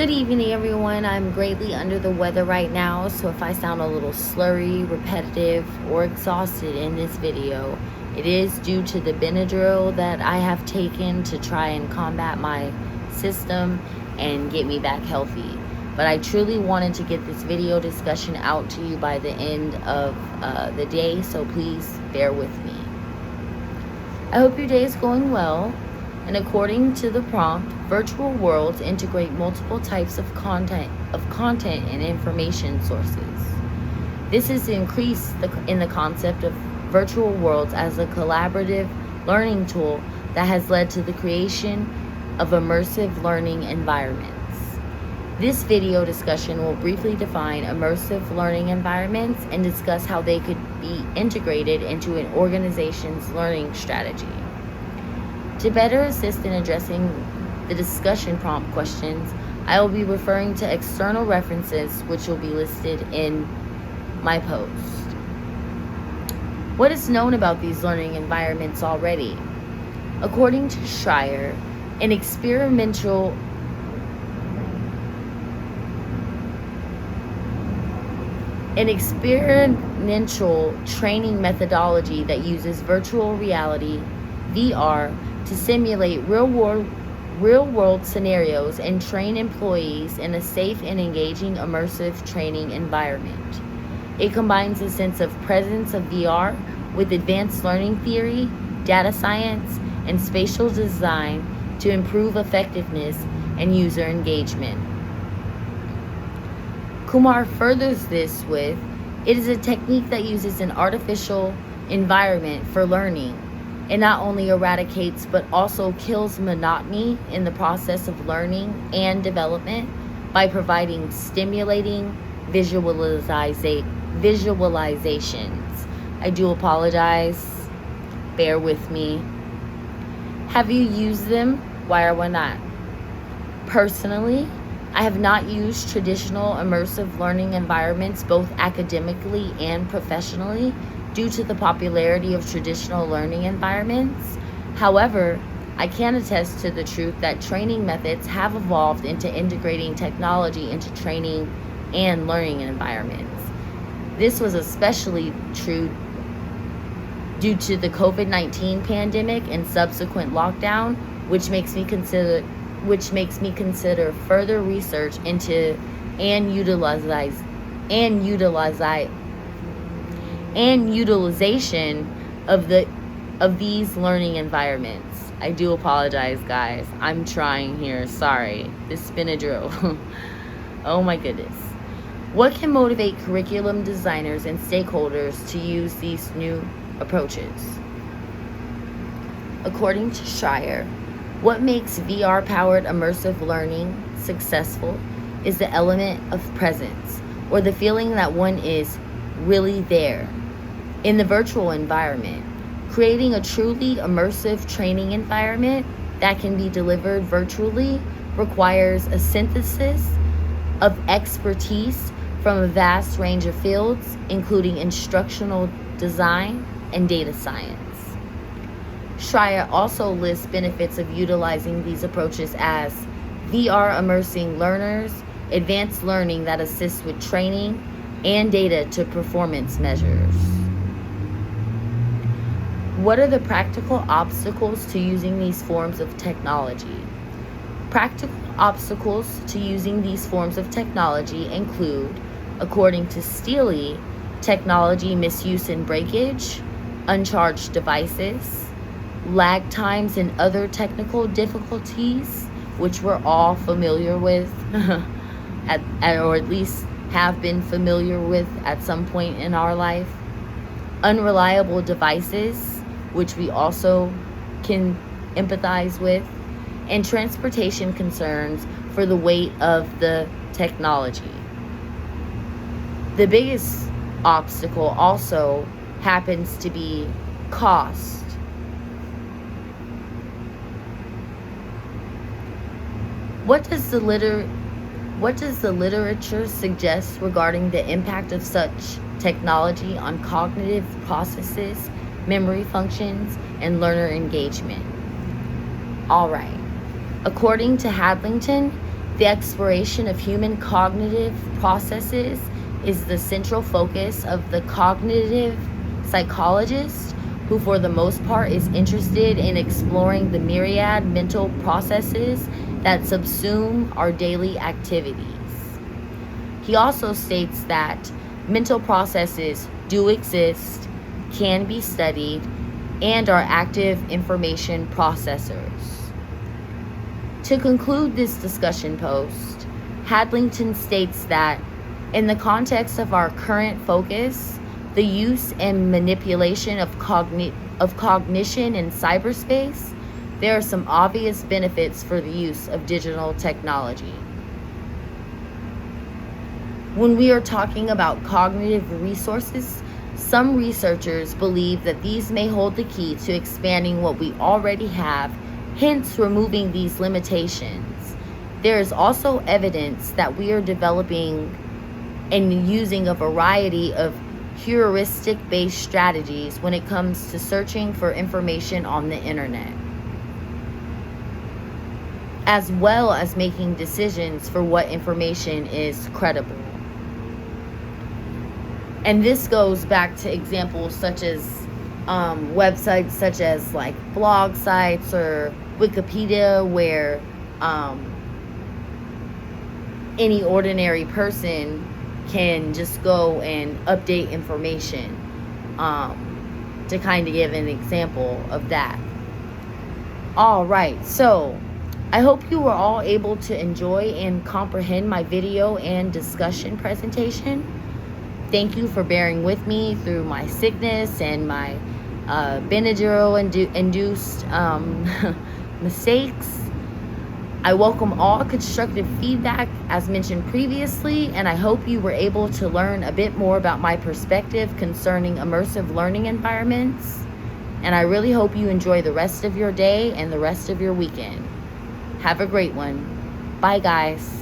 Good evening, everyone. I'm greatly under the weather right now, so if I sound a little slurry, repetitive, or exhausted in this video, it is due to the Benadryl that I have taken to try and combat my system and get me back healthy. But I truly wanted to get this video discussion out to you by the end of the day, so please bear with me. I hope your day is going well. And according to the prompt, virtual worlds integrate multiple types of content and information sources. This is to increase in the concept of virtual worlds as a collaborative learning tool that has led to the creation of immersive learning environments. This video discussion will briefly define immersive learning environments and discuss how they could be integrated into an organization's learning strategy. To better assist in addressing the discussion prompt questions, I will be referring to external references which will be listed in my post. What is known about these learning environments already? According to Schreier, an experiential training methodology that uses virtual reality, VR, to simulate real-world scenarios and train employees in a safe and engaging immersive training environment. It combines a sense of presence of VR with advanced learning theory, data science, and spatial design to improve effectiveness and user engagement. Kumar furthers this with, it is a technique that uses an artificial environment for learning. It not only eradicates but also kills monotony in the process of learning and development by providing stimulating visualizations. I do apologize. Bear with me. Have you used them? Why or why not? Personally, I have not used traditional immersive learning environments both academically and professionally due to the popularity of traditional learning environments. However, I can attest to the truth that training methods have evolved into integrating technology into training and learning environments. This was especially true due to the COVID-19 pandemic and subsequent lockdown, which makes me consider further research into and utilization of these learning environments. I do apologize, guys. I'm trying here. Sorry. This Benadryl. Oh my goodness. What can motivate curriculum designers and stakeholders to use these new approaches? According to Schreier, what makes VR-powered immersive learning successful is the element of presence, or the feeling that one is really there in the virtual environment. Creating a truly immersive training environment that can be delivered virtually requires a synthesis of expertise from a vast range of fields, including instructional design and data science. Schreier also lists benefits of utilizing these approaches as VR immersing learners, advanced learning that assists with training, and data to performance measures. What are the practical obstacles to using these forms of technology? Practical obstacles to using these forms of technology include, according to Steele, technology misuse and breakage, uncharged devices, lag times and other technical difficulties, which we're all familiar with, or at least have been familiar with at some point in our life, unreliable devices, which we also can empathize with, and transportation concerns for the weight of the technology. The biggest obstacle also happens to be cost. What does the literature suggest regarding the impact of such technology on cognitive processes, memory functions, and learner engagement? All right. According to Hadlington, The exploration of human cognitive processes is the central focus of the cognitive psychologist, who for the most part is interested in exploring the myriad mental processes that subsume our daily activities. He also states that mental processes do exist, can be studied, and are active information processors. To conclude this discussion post, Hadlington states that in the context of our current focus, the use and manipulation of cognition in cyberspace, there are some obvious benefits for the use of digital technology. When we are talking about cognitive resources, some researchers believe that these may hold the key to expanding what we already have, hence removing these limitations. There is also evidence that we are developing and using a variety of heuristic-based strategies when it comes to searching for information on the internet, as well as making decisions for what information is credible. And this goes back to examples such as websites such as like blog sites or Wikipedia, where any ordinary person can just go and update information, to kind of give an example of that. All right, so I hope you were all able to enjoy and comprehend my video and discussion presentation. Thank you for bearing with me through my sickness and my Benadryl-induced mistakes. I welcome all constructive feedback as mentioned previously, and I hope you were able to learn a bit more about my perspective concerning immersive learning environments. And I really hope you enjoy the rest of your day and the rest of your weekend. Have a great one. Bye, guys.